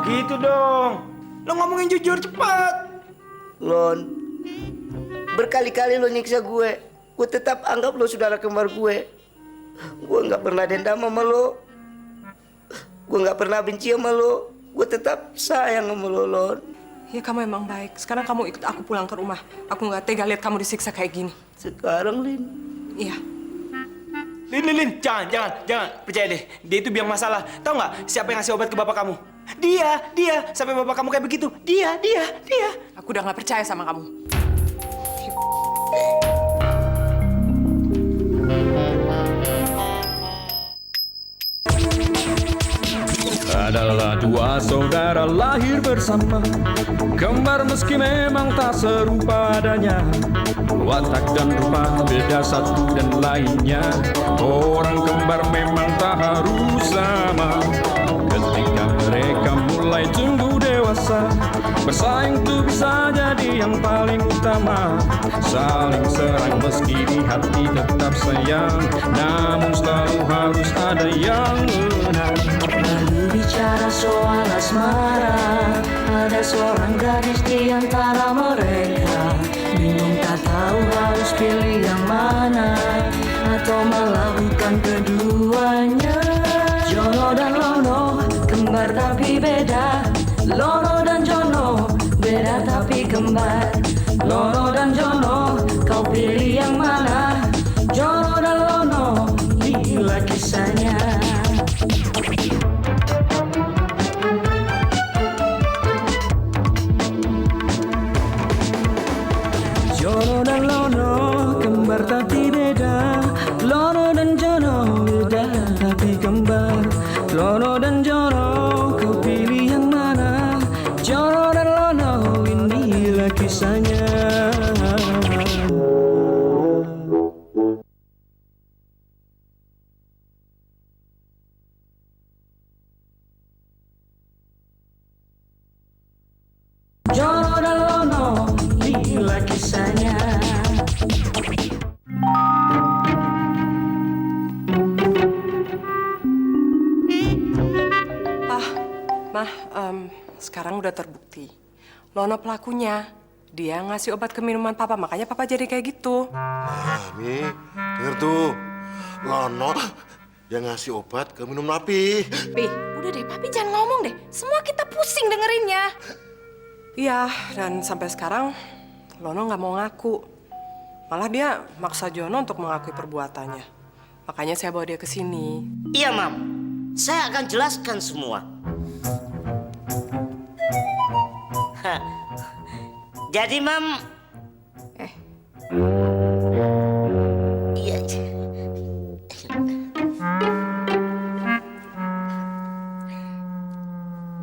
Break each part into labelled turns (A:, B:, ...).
A: Nggak gitu dong. Lo ngomongin jujur cepat.
B: Lon, berkali-kali lo nyiksa gue tetap anggap lo saudara kembar gue. Gue nggak pernah dendam sama lo. Gue nggak pernah benci sama lo. Gue tetap sayang sama lo, Lon.
C: Ya kamu emang baik. Sekarang kamu ikut aku pulang ke rumah. Aku nggak tega lihat kamu disiksa kayak gini.
B: Sekarang, Lin.
C: Iya.
A: Lin, jangan. Percaya deh, dia itu biang masalah. Tahu nggak siapa yang ngasih obat ke bapak kamu? Dia. Sampai bapak kamu kayak begitu. Dia.
C: Aku udah nggak percaya sama kamu.
D: Adalah dua saudara lahir bersama, kembar meski memang tak serupa adanya. Watak dan rupa beda satu dan lainnya. Orang kembar memang tak harus sama. Ketika mereka mulai tumbuh dewasa, bersaing tuh bisa jadi yang paling utama. Saling serang meski di hati tetap sayang, namun selalu harus ada yang menang.
E: Lalu bicara soal asmara, ada seorang gadis di antara mereka. Bingung tak tahu harus pilih yang mana, atau melakukan keduanya. Jono dan Lono, kembar tapi beda. Lono dan Jono, beda tapi kembar. Lono dan Jono, kau pilih yang mana? Jono dan Lono, inilah kisahnya.
D: Jono dan Lono, kembar tapi beda. Lono dan Jono, beda tapi kembar. Lono dan Jono, kau pilih yang mana? Jono dan Lono, inilah kisahnya.
E: Jono dan Lono, inilah kisahnya.
C: Sekarang udah terbukti. Lono pelakunya. Dia ngasih obat ke minuman papa, makanya papa jadi kayak gitu.
F: Mi, denger tuh. Lono yang ngasih obat ke minum Papi.
G: Pi, udah deh, Papi jangan ngomong deh. Semua kita pusing dengerinnya.
C: Iya, dan sampai sekarang Lono nggak mau ngaku. Malah dia maksa Jono untuk mengakui perbuatannya. Makanya saya bawa dia ke sini.
B: Iya, Mam. Saya akan jelaskan semua. Jadi, Mam. Iya.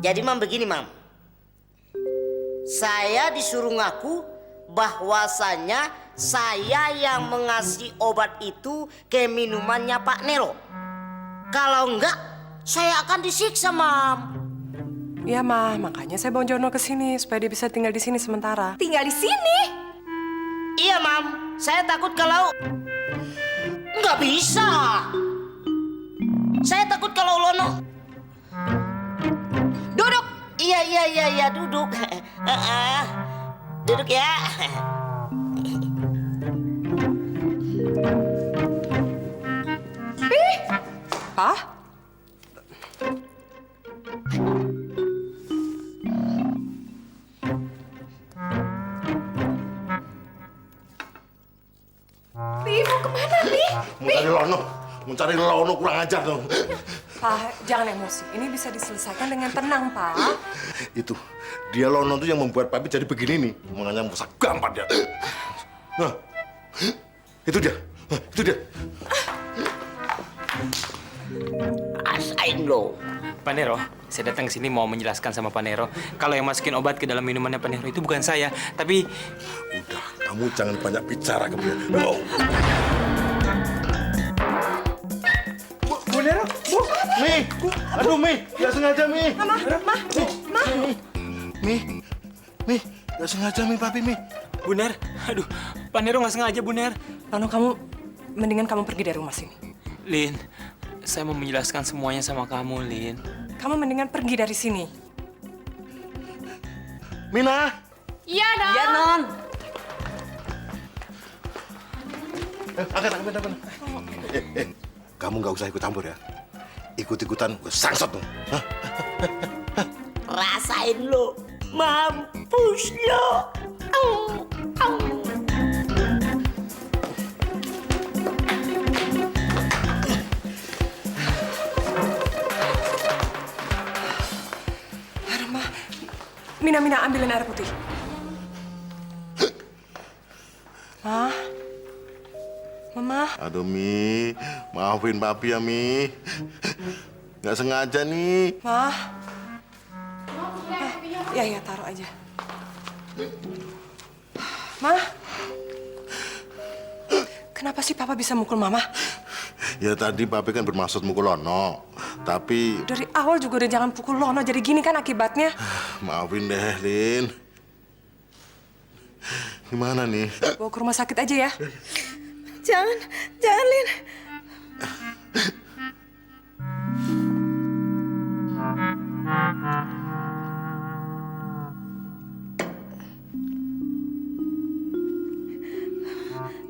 B: Jadi, Mam, begini, Mam. Saya disuruh ngaku bahwasanya saya yang mengasih obat itu ke minumannya Pak Nero. Kalau enggak, saya akan disiksa, Mam.
C: Iya, Ma. Makanya saya bawa Jono ke sini supaya dia bisa tinggal di sini sementara.
G: Tinggal di sini.
B: Iya, Mam. Saya takut kalau... Nggak bisa. Saya takut kalau Lono...
G: Duduk.
B: Iya, duduk. Duduk ya.
C: Pak?
G: Pi, mau kemana, Pi?
F: Mau cari Lono kurang ajar dong.
C: Pak, jangan emosi. Ini bisa diselesaikan dengan tenang, Pak.
F: Itu, dia Lono tuh yang membuat Papi jadi begini nih. Makanya bisa gampang dia. Nah, itu dia.
B: Rasain lo.
A: Pak Nero, saya datang ke sini mau menjelaskan sama Pak Nero kalau yang masukin obat ke dalam minumannya Pak Nero itu bukan saya, tapi
F: Udah, kamu jangan banyak bicara kemudian. Oh.
A: Bu Nero, Bu.
F: Mi, aduh Mi, nggak sengaja Mi. Mi, nggak sengaja Mi, Papi Mi.
A: Bu Ner, aduh, Pak Nero nggak sengaja, Bu Ner.
C: Lono, mendingan kamu pergi dari rumah sini.
A: Lin, saya mau menjelaskan semuanya sama kamu, Lin.
C: Kamu mendingan pergi dari sini.
F: Mina.
G: Iya, Non.
B: Ya non.
F: Angkat. Kamu nggak usah ikut campur ya. Ikut-ikutan gue sangsot tuh. Hah?
B: Rasain lo, mampus lo. Au, au.
C: Mina, ambilin air putih. Ma? Mama?
F: Aduh, Mi. Maafin Papi ya, Mi. Nggak sengaja nih.
C: Ma? Ya, taruh aja. Ma? Kenapa sih Papa bisa mukul Mama?
F: Ya tadi Papi kan bermaksud mukul Lono. Tapi
C: Dari awal juga udah jangan pukul Lono, jadi gini kan akibatnya.
F: maafin deh, Lin. Gimana nih?
C: Bawa ke rumah sakit aja ya.
G: Jangan, Lin.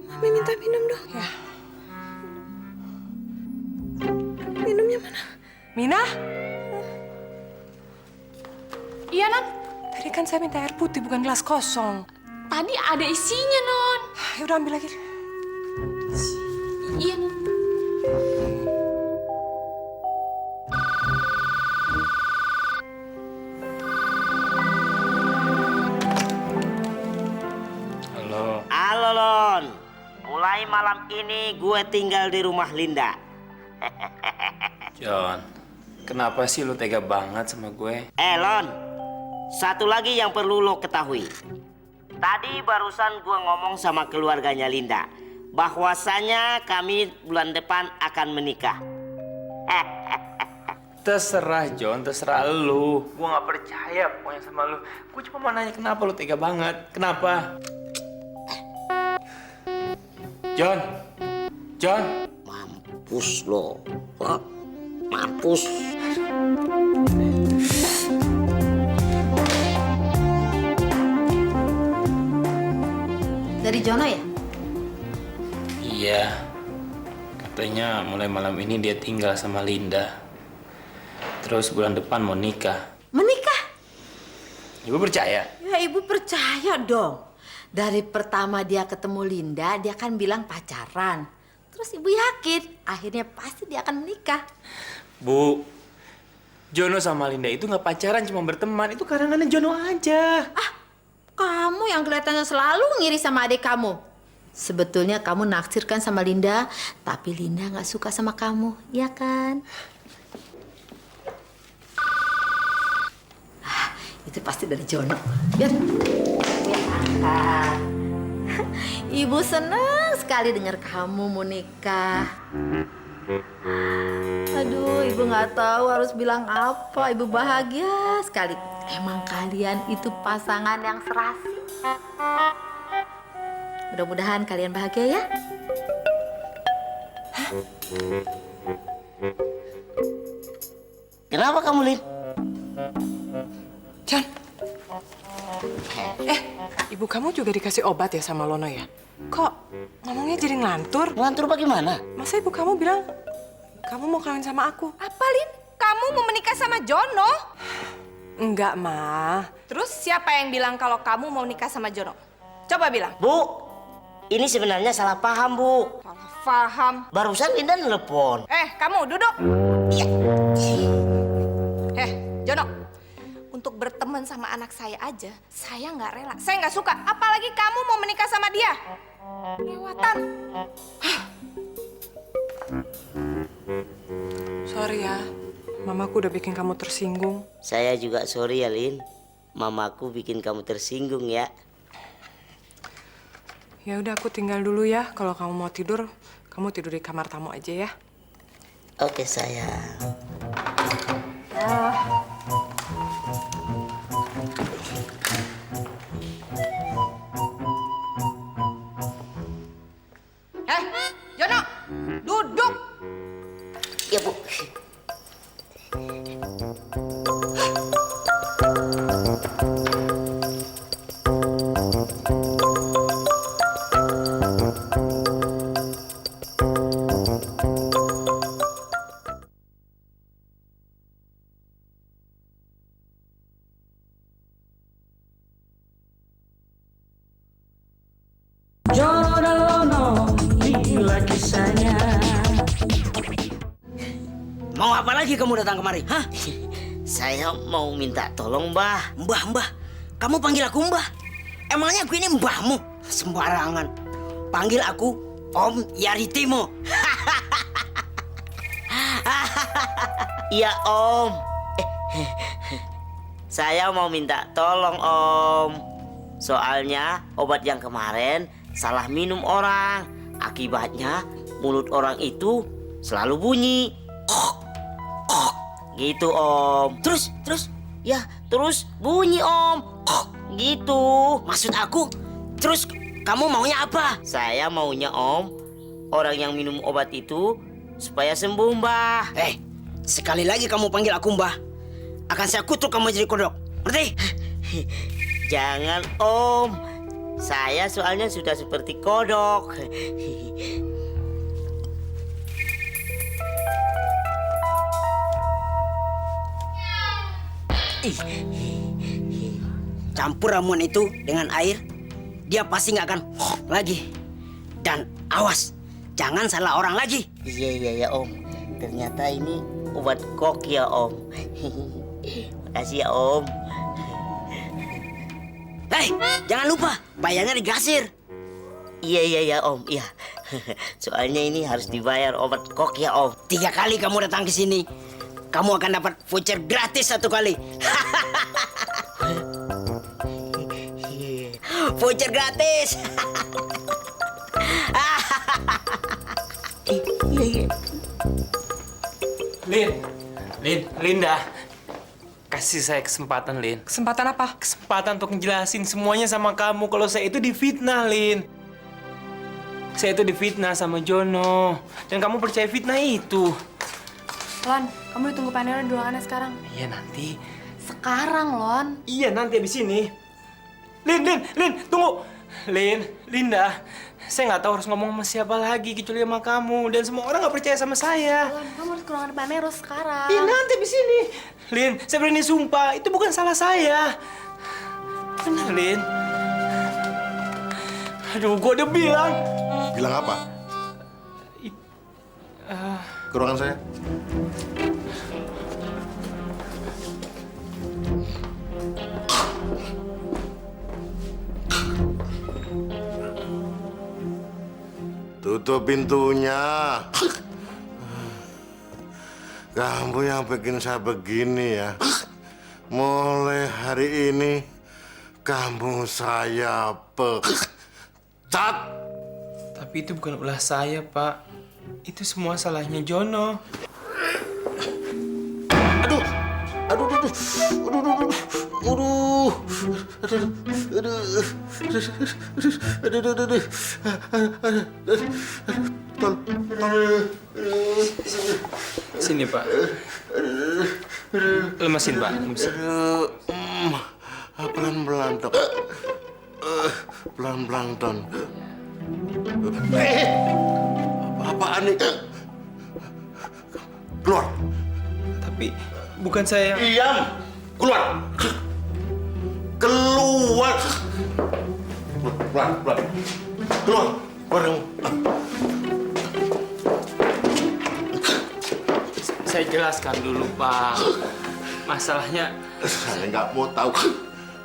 G: Mami minta minum dong.
C: Ya.
G: Minumnya mana?
C: Mina?
G: Iya, Non.
C: Tadi kan saya minta air putih, bukan gelas kosong.
G: Tadi ada isinya, Non.
C: Ya udah ambil lagi.
G: Iya, Non.
A: Halo.
B: Halo Lon, mulai malam ini gue tinggal di rumah Linda.
A: John, kenapa sih lu tega banget sama gue?
B: Lon, satu lagi yang perlu lo ketahui. Tadi barusan gue ngomong sama keluarganya Linda, bahwasanya kami bulan depan akan menikah.
A: Terserah John, terserah lu. Gue nggak percaya pokoknya sama lu. Gue cuma mau nanya kenapa lu tega banget. Kenapa? John.
B: Mampus lo, Hah? Mampus.
H: Dari Jono ya?
A: Iya. Katanya mulai malam ini dia tinggal sama Linda. Terus bulan depan mau nikah.
H: Menikah?
A: Ibu percaya?
H: Ya ibu percaya dong. Dari pertama dia ketemu Linda, dia kan bilang pacaran. Terus ibu yakin, akhirnya pasti dia akan menikah.
A: Bu, Jono sama Linda itu nggak pacaran, cuma berteman. Itu karangannya Jono aja.
H: Kamu yang kelihatannya selalu ngiri sama adik kamu. Sebetulnya kamu naksir kan sama Linda, tapi Linda nggak suka sama kamu, ya kan? Itu pasti dari Jono. Biar. Ibu senang sekali dengar kamu mau nikah. Aduh, ibu nggak tahu harus bilang apa. Ibu bahagia sekali. Emang kalian itu pasangan yang serasi. Mudah-mudahan kalian bahagia ya.
B: Kenapa kamu, Lin?
C: John. Ibu kamu juga dikasih obat ya sama Lono ya? Kok ngomongnya jadi ngelantur?
B: Ngelantur bagaimana?
C: Masa ibu kamu bilang kamu mau kawin sama aku?
G: Apa, Lin? Kamu mau menikah sama Jono?
C: Enggak, Ma.
G: Terus siapa yang bilang kalau kamu mau nikah sama Jono? Coba bilang.
B: Bu, ini sebenarnya salah paham, Bu.
G: Salah paham.
B: Barusan Linda nelpon.
G: Kamu duduk. Jono. Untuk berteman sama anak saya aja, saya nggak rela. Saya nggak suka. Apalagi kamu mau menikah sama dia. Lewatan.
C: Sorry ya, mamaku udah bikin kamu tersinggung.
B: Saya juga sorry ya, Lin. Mamaku bikin kamu tersinggung ya.
C: Ya udah aku tinggal dulu ya. Kalau kamu mau tidur, kamu tidur di kamar tamu aja ya.
B: Oke, sayang.
G: Jono, duduk.
B: Ya, Bu.
I: Mau apa lagi kamu datang kemari? Hah?
B: Saya mau minta tolong, Mbah.
I: Mbah. Kamu panggil aku Mbah? Emangnya aku ini mbahmu? Sembarangan. Panggil aku Om Yaritimo.
B: Iya, Om. Saya mau minta tolong, Om. Soalnya obat yang kemarin salah minum orang. Akibatnya mulut orang itu selalu bunyi. Gitu, Om.
I: Terus?
B: Ya, terus bunyi, Om. Gitu.
I: Maksud aku, terus kamu maunya apa?
B: Saya maunya, Om, orang yang minum obat itu supaya sembuh, Mbah.
I: Sekali lagi kamu panggil aku Mbah, akan saya kutuk kamu jadi kodok. Ngerti?
B: Jangan, Om. Saya soalnya sudah seperti kodok.
I: Campur ramuan itu dengan air, dia pasti nggak akan lagi. Dan awas, jangan salah orang lagi.
B: Iya, Om. Ternyata ini obat kok ya, Om. Makasih ya, Om.
I: Jangan lupa, bayarnya digasir.
B: Iya, Om. Iya. Soalnya ini harus dibayar obat kok ya, Om.
I: 3 kali kamu datang ke sini, kamu akan dapat voucher gratis 1 kali. Voucher gratis.
A: Linda. Kasih saya kesempatan, Lin.
C: Kesempatan apa?
A: Kesempatan untuk ngejelasin semuanya sama kamu kalau saya itu difitnah, Lin. Saya itu difitnah sama Jono. Dan kamu percaya fitnah itu.
G: Lon, kamu ditunggu Pak Nero di ruangannya sekarang.
A: Iya, nanti.
G: Sekarang, Lon.
A: Iya, nanti abis ini. Lin, tunggu. Linda. Saya nggak tahu harus ngomong sama siapa lagi kecuali sama kamu. Dan semua orang nggak percaya sama saya.
G: Lon, kamu harus ke ruangan Pak Nero sekarang.
A: Iya, nanti abis ini. Lin, saya berani sumpah. Itu bukan salah saya. Benar, Lin. Aduh, gua udah bilang.
F: Bilang apa? Ke ruangan saya. Tutup pintunya. Kamu yang bikin saya begini ya. Mulai hari ini kamu saya pecat.
A: Tapi itu bukan ulah saya, Pak. Itu semua salahnya Jono. Sini, Pak. Lemesin, Pak. Lemesin.
F: Pelan-pelan, Dok. Pelan-pelan, Ton. Apaan nih? Keluar.
A: Tapi bukan saya yang...
F: Diam. Keluar. Keluar. Keluar. Keluar kamu.
A: Saya jelaskan dulu, Pak. Masalahnya...
F: Saya nggak mau tahu.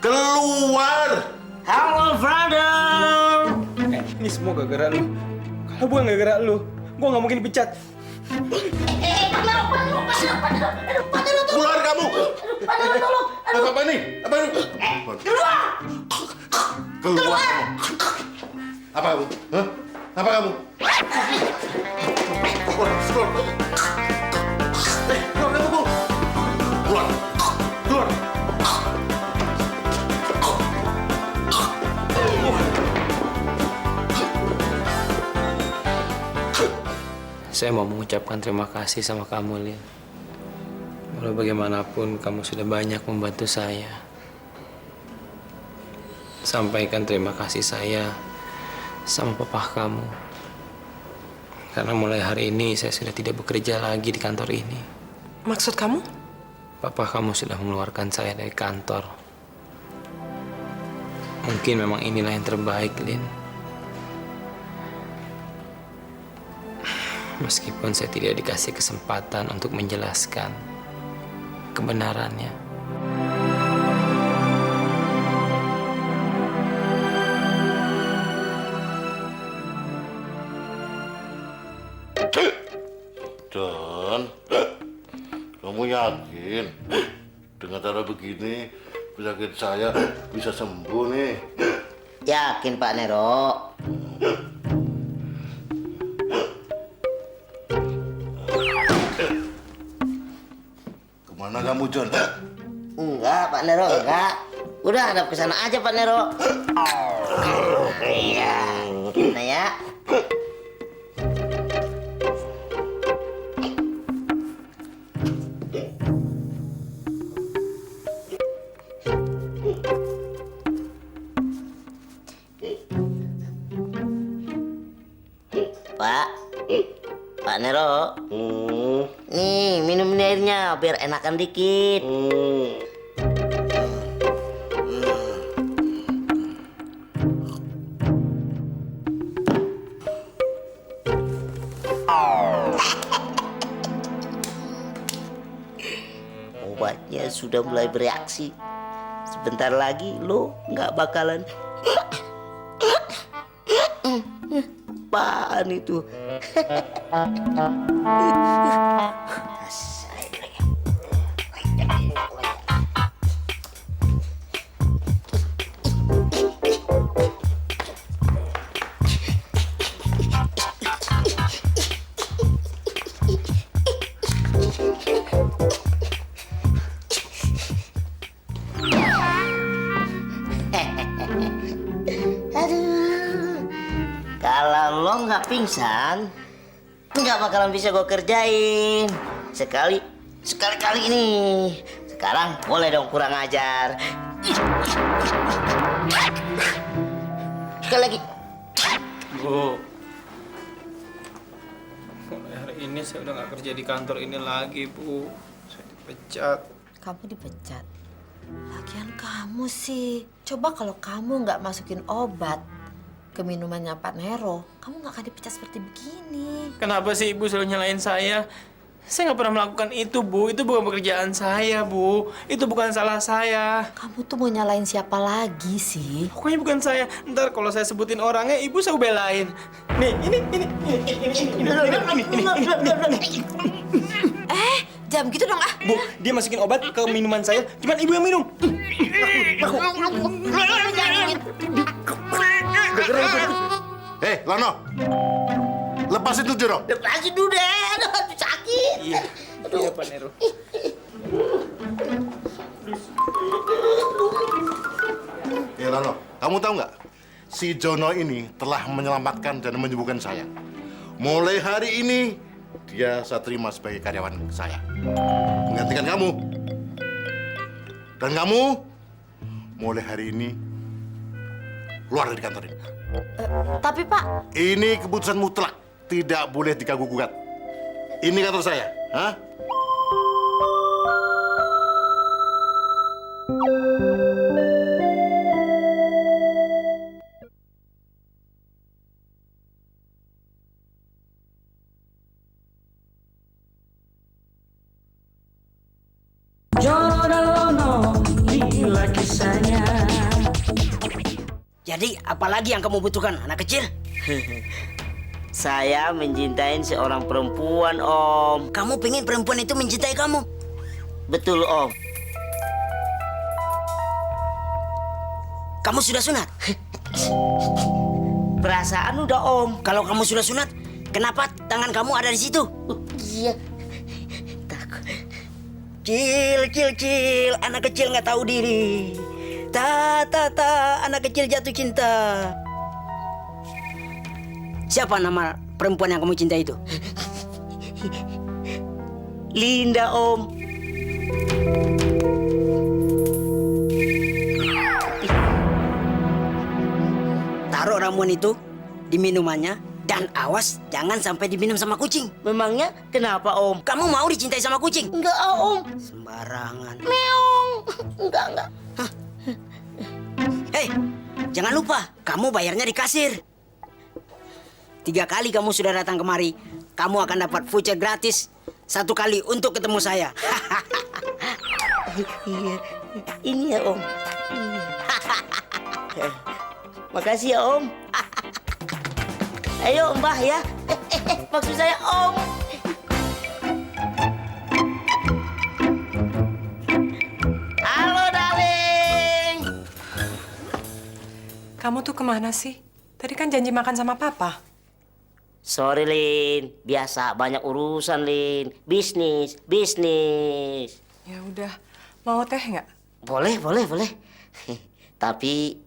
F: Keluar.
B: Halo, brother.
A: Ini semua gara-gara lu. Kalau bukan gara-gara lu, gua nggak mungkin dipecat.
F: Keluar kamu. Apa nih? Apa ini? Keluar. Keluar. Apa kamu? Hah? Apa kamu? Keluar. Keluar kamu. Keluar. Keluar.
A: Saya mau mengucapkan terima kasih sama kamu, Lin. Walau bagaimanapun, kamu sudah banyak membantu saya. Sampaikan terima kasih saya sama papa kamu. Karena mulai hari ini saya sudah tidak bekerja lagi di kantor ini.
C: Maksud kamu?
A: Papa kamu sudah mengeluarkan saya dari kantor. Mungkin memang inilah yang terbaik, Lin. Meskipun saya tidak dikasih kesempatan untuk menjelaskan kebenarannya.
F: Don, kamu yakin dengan cara begini penyakit saya bisa sembuh nih?
B: Yakin Pak Nero?
F: Kemana kamu, John?
B: Enggak, Pak Nero, enggak. Udah hadap ke sana aja, Pak Nero. Iya, nah ya. Pak Nero, nih minum airnya biar enakan dikit. Obatnya sudah mulai bereaksi. Sebentar lagi lo nggak bakalan apaan itu? Kalau lo nggak pingsan, nggak bakalan bisa gue kerjain. Sekali ini. Sekarang boleh dong kurang ajar. Sekali lagi.
A: Bu, mulai hari ini saya udah nggak kerja di kantor ini lagi, Bu. Saya dipecat.
H: Kamu dipecat? Lagian kamu sih. Coba kalau kamu nggak masukin obat ke minumannya Pak Nero, kamu nggak akan dipecat seperti begini.
A: Kenapa sih Ibu selalu nyalain saya? Saya nggak pernah melakukan itu, Bu. Itu bukan pekerjaan saya, Bu. Itu bukan salah saya.
H: Kamu tuh mau nyalain siapa lagi sih?
A: Pokoknya bukan saya. Ntar kalau saya sebutin orangnya, Ibu saya belain. Nih, ini.
H: Jam gitu dong ah.
A: Bu, dia masukin obat ke minuman saya. Cuman Ibu yang minum.
F: Hei, Lano. Lepasin tuh, Jono.
B: Lepasin dulu deh. Aduh, sakit.
A: Iya, Pak Nero.
F: Lano, kamu tahu nggak? Si Jono ini telah menyelamatkan dan menyembuhkan saya. Mulai hari ini, dia saya terima sebagai karyawan saya. Menggantikan kamu. Dan kamu, mulai hari ini, keluar dari kantor ini.
H: Tapi Pak,
F: Ini keputusan mutlak. Tidak boleh diganggu-gugat. Ini kantor saya. Hah?
E: Jono dan Lono, inilah kisahnya.
I: Jadi apalagi yang kamu butuhkan, anak kecil?
B: Saya mencintai seorang perempuan, Om.
I: Kamu pengen perempuan itu mencintai kamu?
B: Betul, Om.
I: Kamu sudah sunat?
B: Perasaan udah, Om.
I: Kalau kamu sudah sunat, kenapa tangan kamu ada di situ?
B: Iya. Takut.
I: Cil, anak kecil nggak tahu diri. Anak kecil jatuh cinta. Siapa nama perempuan yang kamu cintai itu?
B: Linda, Om.
I: Taruh ramuan itu di minumannya dan awas jangan sampai diminum sama kucing.
B: Memangnya kenapa, Om?
I: Kamu mau dicintai sama kucing?
B: Enggak, Om.
I: Sembarangan.
B: Meong. Enggak.
I: Hei, jangan lupa kamu bayarnya di kasir. 3 kali kamu sudah datang kemari, kamu akan dapat voucher gratis 1 kali untuk ketemu saya.
B: Iya, ini ya Om. Iya. Makasih ya Om. Ayo Mbah ya. Maksud saya Om. Halo darling.
C: Kamu tuh kemana sih? Tadi kan janji makan sama Papa.
B: Sorry Lin, biasa banyak urusan Lin. Bisnis.
C: Ya udah, mau teh nggak?
B: Boleh. Tapi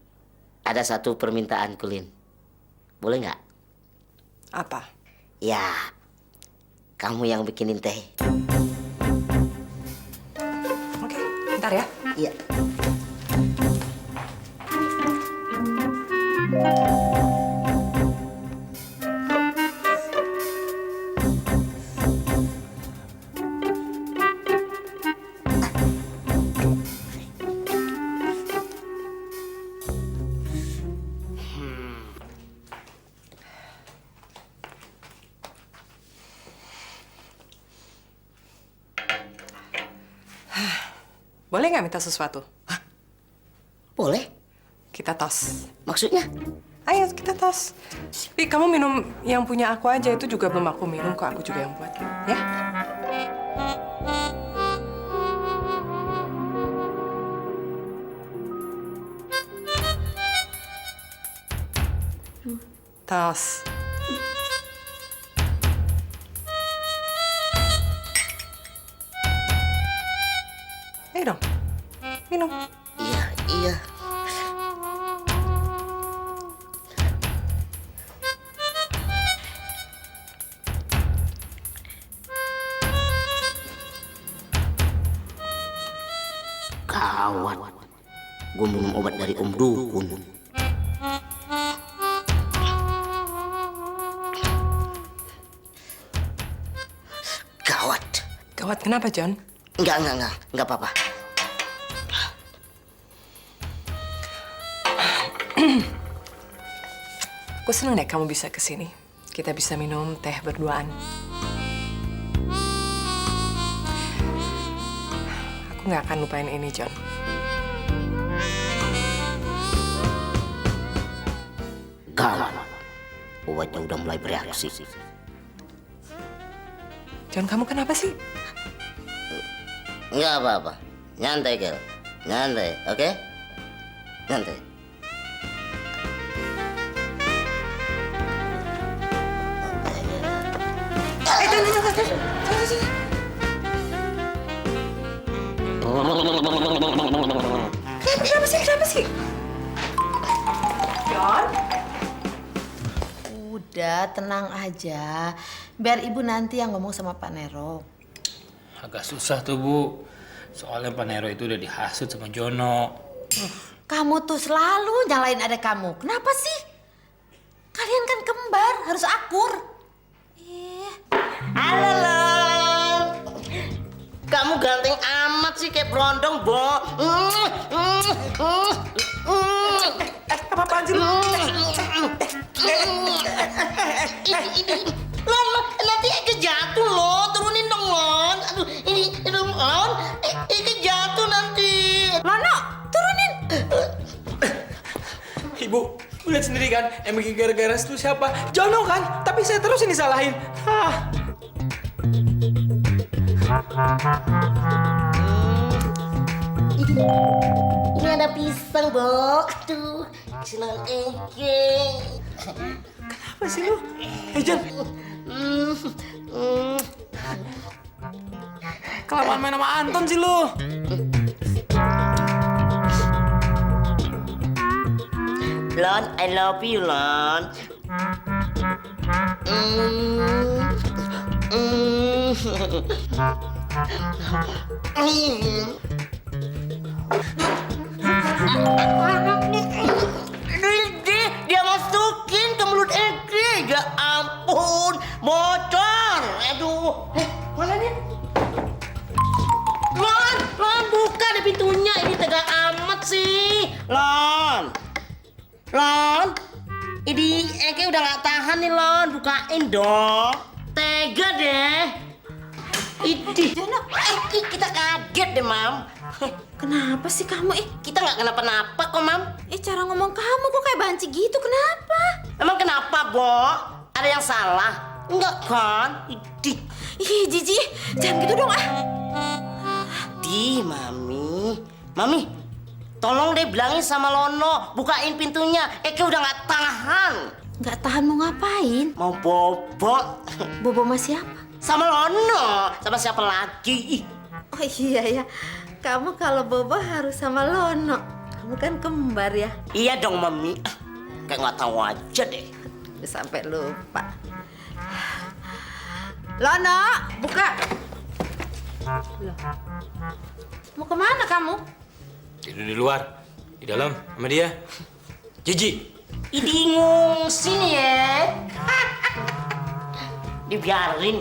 B: ada satu permintaanku Lin. Boleh nggak?
C: Apa?
B: Ya, kamu yang bikinin teh.
C: Oke, bentar ya.
B: Iya.
C: Boleh nggak minta sesuatu?
B: Boleh.
C: Kita tos.
B: Maksudnya?
C: Ayo kita tos. Tapi kamu minum yang punya aku aja, itu juga belum aku minum kok, aku juga yang buat. Ya? Tos. Ayo dong, minum.
B: Iya. Gawat. Gue minum obat dari Om Dukun. Gawat.
C: Gawat kenapa, John?
B: Enggak apa-apa.
C: Aku seneng deh kamu bisa kesini. Kita bisa minum teh berduaan. Aku nggak akan lupain ini, John.
B: Gawat. Obatnya udah mulai bereaksi.
C: John, kamu kenapa sih?
B: Enggak apa-apa. Nyantai, Gel. Nyantai, oke? Nyantai.
C: Kenapa sih? John?
H: Udah, tenang aja. Biar ibu nanti yang ngomong sama Pak Nero.
A: Agak susah tuh, Bu. Soalnya Pak Nero itu udah dihasut sama Jono.
H: Kamu tuh selalu nyalain adek kamu. Kenapa sih? Kalian kan kembar, harus akur.
B: Halo, Lon. Kamu ganteng amat sih kayak berondong, Bo.
C: Apa-apaan sih lu?
B: Lon, nanti Eke jatuh loh. Turunin dong, Lon. Aduh, ini Lon. Eke jatuh nanti.
H: Lono, turunin.
A: Ibu, lihat sendiri kan, yang bikin gara-gara itu siapa? Jono kan? Tapi saya terus yang disalahin.
B: Ini ada pisang, Bo. Aduh, senang Eke.
A: Apa sih lu? Jon. Kelamaan main sama Anton sih lu.
B: Lon, I love you, Lon. Dia masukin ke mulut Eke. Ya ampun, bocor. Aduh. Mana dia? Lon, buka deh pintunya. Ini tegak amat sih. Lon, ini Eke udah gak tahan nih, Lon. Bukain dong. Teh.
I: tega deh. Idih.
H: Jono,
I: Kita kaget deh, Mam.
H: kenapa sih kamu?
I: Kita nggak kenapa-napa kok, Mam.
H: Cara ngomong kamu kok kayak banci gitu, kenapa?
I: Emang kenapa, Bo? Ada yang salah? Enggak kan? Idih.
H: Ih, Jiji, jangan gitu dong,
I: Di, Mami. Mami, tolong deh bilangin sama Lono, bukain pintunya. Eke udah nggak tahan.
H: Nggak tahan mau ngapain?
I: Mau bobo.
H: Bobo sama siapa?
I: Sama Lono. Sama siapa lagi? Ih,
H: Oh iya ya, kamu kalau bobo harus sama Lono. Kamu kan kembar ya.
I: iya dong, Mami. Kayak nggak tahu aja deh.
H: Udah sampai lupa. Lono, buka. Loh. Mau kemana kamu?
A: Tidur di luar, di dalam sama dia. Jiji.
I: Idi ngungsi nih ya. Dibiarin.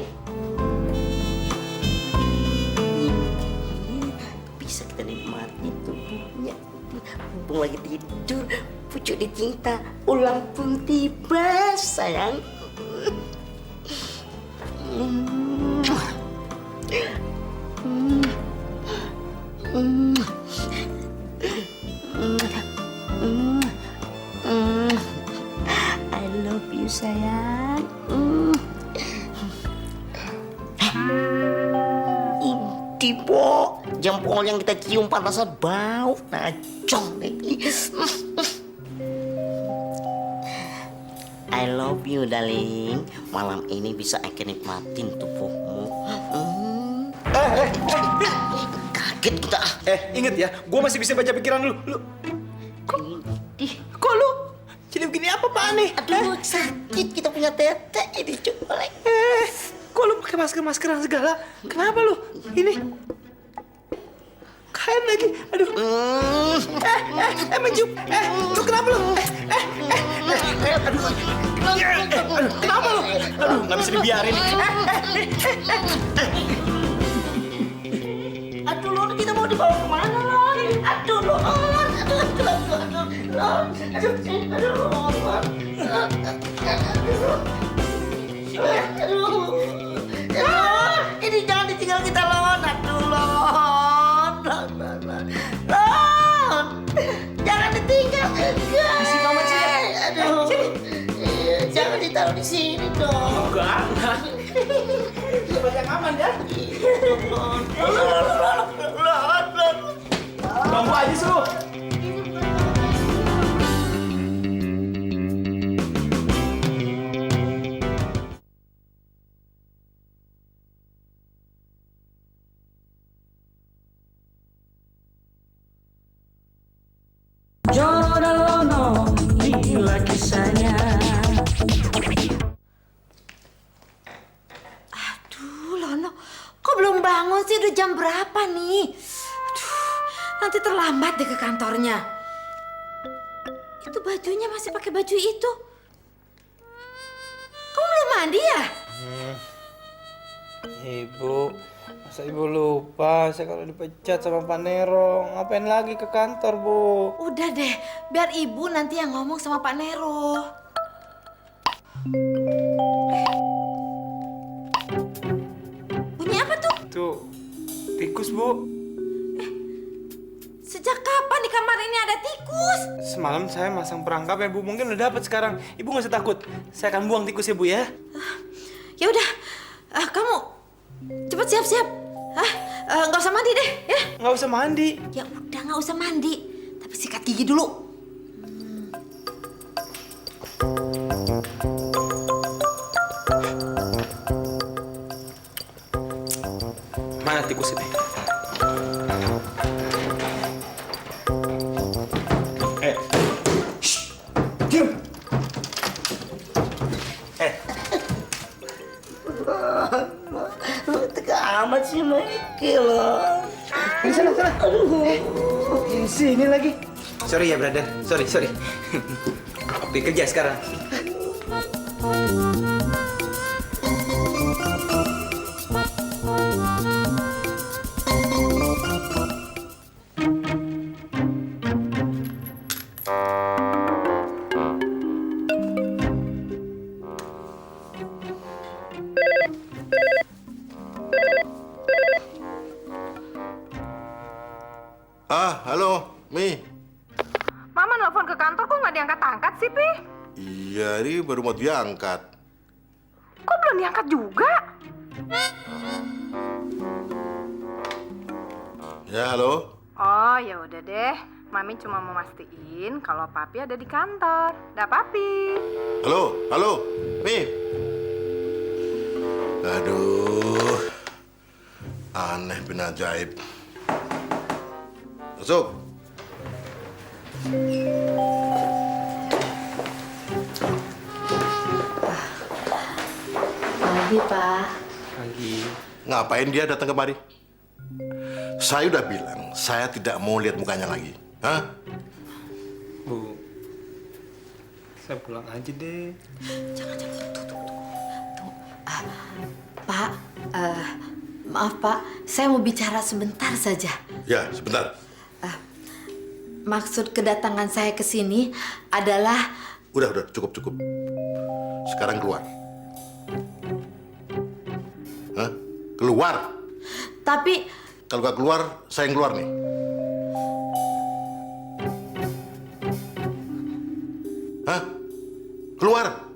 I: Bisa kita nikmatin tubuhnya. Mumpung lagi tidur, pucuk dicinta, ulang pun tiba, sayang. I love you, sayang. Ini, Bo. Jempol yang kita cium pantasan bau. Najong lagi. I love you, darling. Malam ini bisa Eke nikmatin tubuhmu. Kaget kita.
A: Ingat ya, gue masih bisa baca pikiran lu. Kok lu? Jadi begini apa, Pak Aneh?
I: Aduh, sakit kita punya tete ini colek.
A: Kok lu pakai maskeran segala? Kenapa lu? Ini kain lagi. Aduh. Menjup. Lu kenapa lu? Aduh. Kenapa lu? Aduh, nggak bisa dibiarin.
I: Aduh, Lon, kita mau dibawa kemana, Lon? Aduh, Lon. Ini jangan ditinggal kita, Lon. Aduh, Lon. Lon. Jangan ditinggal. Di sini, Mama, sini. Aduh. Jangan ditaruh di sini dong.
A: Enggak. Tempat yang aman ya. Bangku aja suruh.
E: Jono dan Lono, inilah kisahnya.
H: Aduh, Lono, kok belum bangun sih? Udah jam berapa nih? Aduh, nanti terlambat deh ke kantornya. Itu bajunya masih pakai baju itu. Kamu belum mandi ya?
A: Ibu, masa ibu lupa? Saya kalau dipecat sama Pak Nero, ngapain lagi ke kantor, Bu?
H: Udah deh, biar ibu nanti yang ngomong sama Pak Nero. Bunyi apa tuh?
A: Tuh, tikus, Bu.
H: Sejak kapan di kamar ini ada tikus?
A: Semalam saya masang perangkap ya, Bu. Mungkin udah dapat sekarang. Ibu nggak usah takut. Saya akan buang tikus ya, Bu ya.
H: Ya udah, kamu cepet siap-siap. Nggak usah mandi deh, ya?
A: Nggak usah mandi.
H: Ya udah, nggak usah mandi. Tapi sikat gigi dulu.
A: Mana tikus ini? Shh, diam.
I: Tega amat sih, Mike, Lon.
A: Ini sana. Di sini lagi. Sorry ya, brother. Sorry. Waktu kerja sekarang.
G: diangkat-angkat sih, Pi?
F: Iya, ini baru mau diangkat.
G: Kok belum diangkat juga?
F: Ya, halo?
G: Oh, ya udah deh. Mami cuma mau mastiin kalau Papi ada di kantor. Dah, Papi.
F: Halo, halo, Mi. Aduh, aneh bin ajaib. Masuk.
H: Pagi, Pak.
A: Lagi.
F: Ngapain dia datang kemari? Saya udah bilang, saya tidak mau lihat mukanya lagi. Hah?
A: Bu, saya pulang aja deh.
H: Jangan, tunggu. Pak, maaf Pak, saya mau bicara sebentar saja.
F: Ya, sebentar.
H: Maksud kedatangan saya ke sini adalah...
F: Udah, cukup. Sekarang keluar. Hah? Keluar.
H: Tapi...
F: Kalau gak keluar, saya yang keluar nih. Hah? Keluar.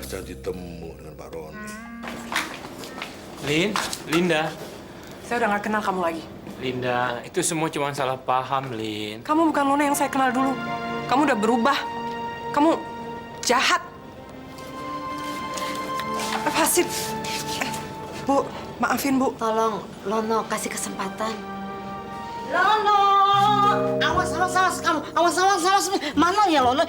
F: Jadi temu dengan Pak Roni.
A: Linda.
C: Saya udah nggak kenal kamu lagi.
A: Linda, itu semua cuma salah paham, Lin.
C: Kamu bukan Lona yang saya kenal dulu. Kamu udah berubah. Kamu jahat. Lepasin. Bu, maafin Bu.
H: Tolong, Lono kasih kesempatan.
I: Lono, awas kamu, awas. Mana ya Lono?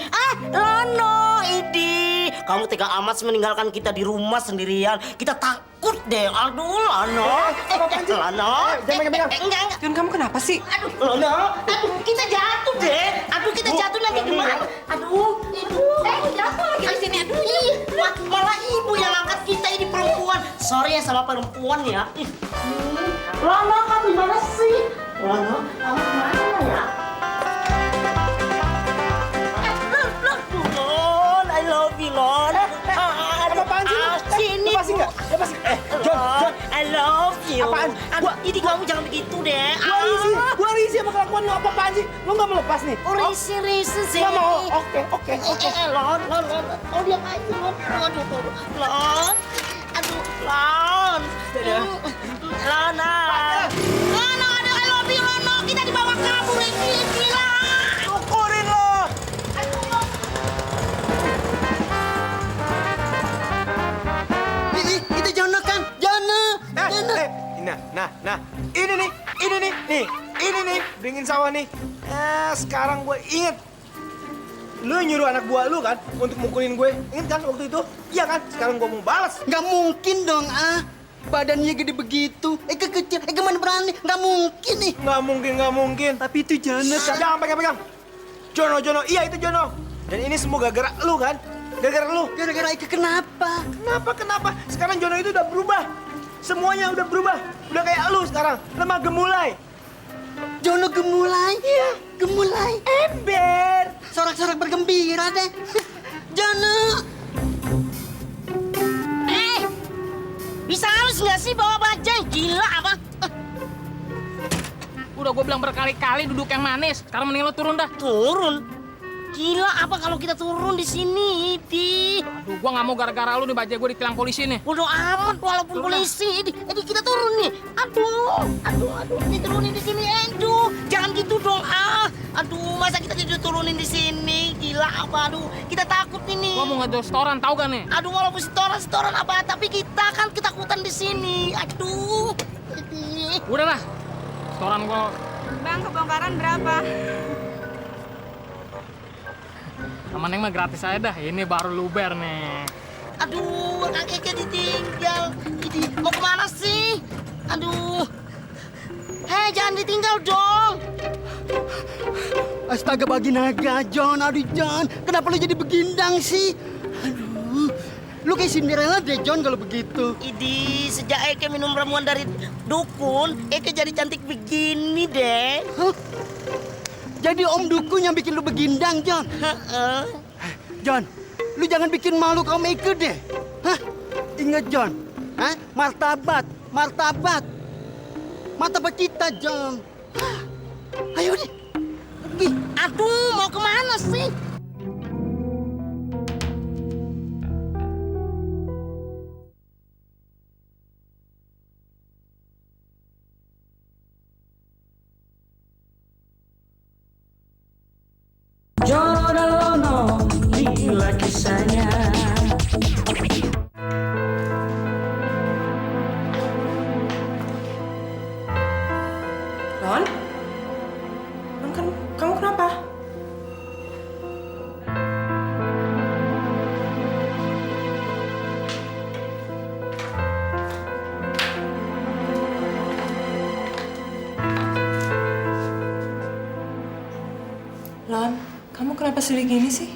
I: Lono, Idi, kamu tega amat meninggalkan kita di rumah sendirian. Kita takut deh. Aduh, Lono. Lono. Enggak.
C: Jun, kamu kenapa sih?
I: Aduh, Lono. Aduh, kita jatuh deh. Aduh, kita jatuh nanti gimana? Aduh, ibu.
G: Jatuh lagi di sini. Aduh,
I: Malah ibu yang angkat kita, ini perempuan. Sorry ya sama perempuan ya. Lono, kamu gimana sih? Lono, kamu kemana ya? Lon, I love you, Lon.
A: Apaan sih?
I: Sini,
A: Lepasin nggak? Lepasin. John.
I: I love you.
A: Apaan?
I: Aduh, ini kamu jangan begitu deh.
A: Gua risih sama kelakuan lu. Apaan sih? Lu nggak melepas nih?
I: Risi sih.
A: Nggak mau. Oke.
I: Lon. Oh, diam aja, Lon. Aduh, Lon. Aduh, Lon. Lona. Lona, aduh, I love you, Lono. Kita dibawa kabur ini, gila.
A: Syukurin lo.
I: Itu Jono kan? Jono.
A: Nah, ini nih, dingin sawah nih. Sekarang gue inget. Lu nyuruh anak buah lu kan untuk mukulin gue. Ingat kan waktu itu? Iya kan? Sekarang gue mau balas.
J: Nggak mungkin dong, badannya gede begitu, kecil, gimana berani? Nggak mungkin nih.
A: Nggak mungkin.
J: Tapi itu Jono kan.
A: Jangan pegang. Jono. Iya itu Jono. Dan ini semua gara-gara lu kan? Gara-gara lu.
J: Gara-gara Ike kenapa?
A: Kenapa? Sekarang Jono itu udah berubah. Semuanya udah berubah. Udah kayak lu sekarang. Lemah gemulai.
J: Jono gemulai? Iya. Gemulai?
A: Ember.
J: Sorak-sorak bergembira deh. Jono.
I: Bisa halus nggak sih bawa bajai? Gila apa?
K: Udah gue bilang berkali-kali duduk yang manis. Sekarang mending lo turun dah.
I: Turun? Gila apa kalau kita turun di sini, Di?
K: Aduh, gue nggak mau gara-gara lu nih bajai gue ditilang polisi nih.
I: Bodoh amat walaupun polisi. Edi, kita turun nih. Aduh, diturunin di sini, Edu. Jangan gitu dong, Aduh, masa kita diturunin di sini? Gila apa? Aduh, kita takut ini.
K: Gue mau ngejauh setoran, tahu gak nih?
I: Aduh, walaupun setoran apa, tapi kita kan ketakutan di sini. Aduh. Edi.
K: Udah lah, setoran gue.
G: Bang, kebongkaran berapa?
K: Sama Neng mah gratis aja dah. Ini baru luber nih.
I: Aduh, kakeknya ditinggal. Ini mau kemana sih? Aduh. Hei, jangan ditinggal dong.
J: Astaga bagi naga, John. Aduh, John. Kenapa lu jadi begindang sih? Aduh. Lu kayak Cinderella deh, John, kalau begitu.
I: Idi, sejak Eke minum ramuan dari dukun, Eke jadi cantik begini deh.
J: Hah? Jadi Om Dukun yang bikin lu begindang, John?
I: Heeh.
J: John, lu jangan bikin malu kaum Eke deh. Hah? Ingat, John. Hah? Martabat, martabat. Martabat kita, John. Hah? Ayo deh. Pergi.
I: Aduh, mau kemana sih?
E: Jono dan Lono, inilah kisahnya.
C: Lon? Lon, kamu kenapa? Lon, kamu kenapa sedih gini sih?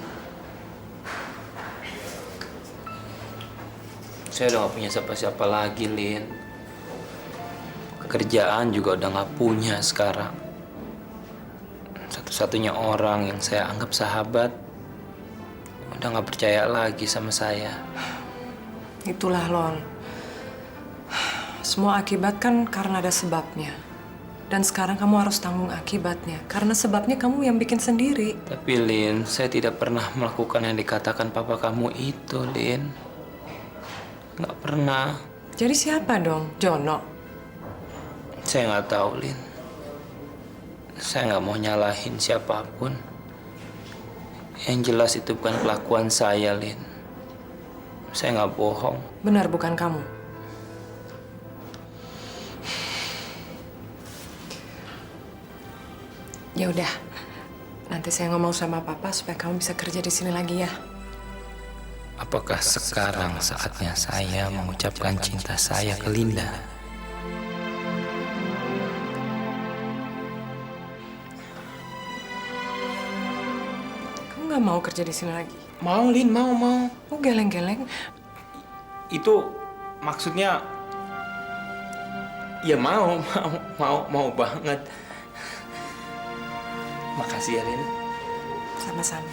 A: Saya udah gak punya siapa-siapa lagi, Lin. Pekerjaan juga udah gak punya sekarang. Satu-satunya orang yang saya anggap sahabat udah gak percaya lagi sama saya.
C: Itulah, Lon. Semua akibat kan karena ada sebabnya. Dan sekarang kamu harus tanggung akibatnya. Karena sebabnya kamu yang bikin sendiri.
A: Tapi, Lin, saya tidak pernah melakukan yang dikatakan papa kamu itu, Lin. Gak pernah.
C: Jadi siapa dong? Jono?
A: Saya nggak tahu, Lin. Saya nggak mau nyalahin siapapun. Yang jelas itu bukan kelakuan saya, Lin. Saya nggak bohong.
C: Benar bukan kamu? Ya udah, nanti saya ngomong sama papa supaya kamu bisa kerja di sini lagi ya.
A: Apakah sekarang saatnya saya mengucapkan cinta saya ke Linda?
C: Kamu nggak mau kerja di sini lagi?
A: Mau, Lin, mau.
C: Oh, geleng-geleng.
A: Itu maksudnya ya mau banget. Makasih ya, Lin.
C: Sama-sama.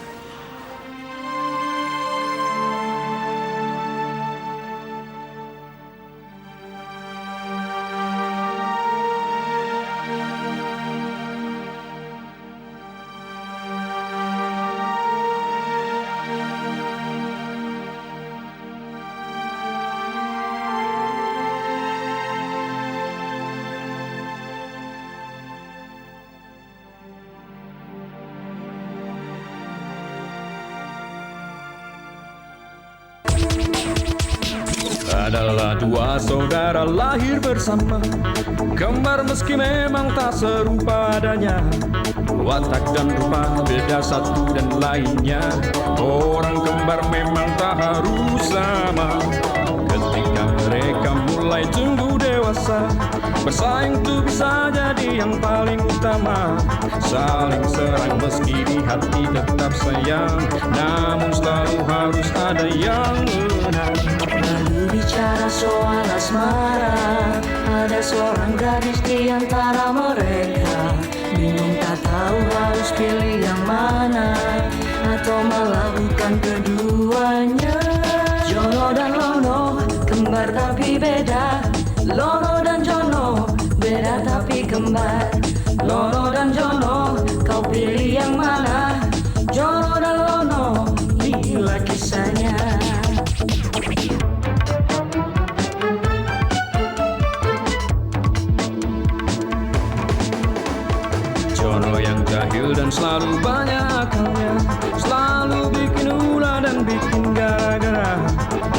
D: Adalah dua saudara lahir bersama, kembar meski memang tak serupa adanya. Watak dan rupa beda satu dan lainnya. Orang kembar memang tak harus sama. Ketika mereka mulai tumbuh dewasa, bersaing tuh bisa jadi yang paling utama. Saling serang meski di hati tetap sayang, namun selalu harus ada yang menang.
E: Lalu bicara soal asmara, ada seorang gadis di antara mereka. Bingung tak tahu harus pilih yang mana, atau melakukan keduanya. Jono dan Lono, kembar tapi beda. Lono dan Jono, beda tapi kembar. Lono dan Jono, kau pilih yang mana? Jono dan Lono, inilah kisahnya.
D: Jono yang jahil dan selalu banyak akalnya, selalu bikin ulah dan bikin gara-gara.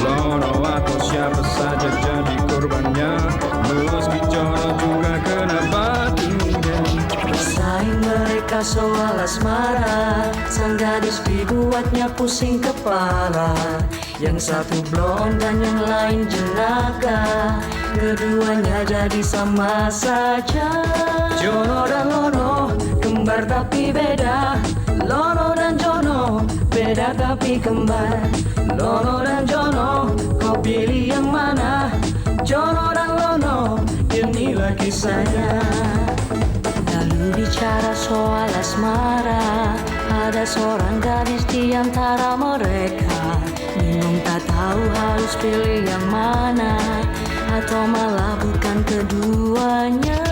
D: Lono atau siapa saja jadi korbannya, meski Jono juga kena batunya.
E: Bersaing mereka soal asmara, sang gadis dibuatnya pusing kepala. Yang satu blond dan yang lain jenaka, keduanya jadi sama saja. Jono dan Lono, kembar tapi beda. Lono dan Jono, beda beda tapi kembar. Lono dan Jono, kau pilih yang mana? Jono dan Lono, inilah kisahnya. Lalu bicara soal asmara, ada seorang gadis di antara mereka. Bingung tak tahu harus pilih yang mana, atau malah bukan keduanya.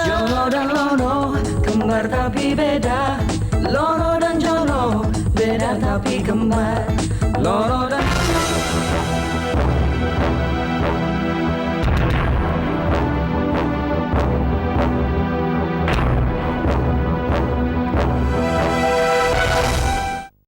E: Jono dan Lono, kembar tapi beda. Lono dan Jono, beda tapi kembar. Lono dan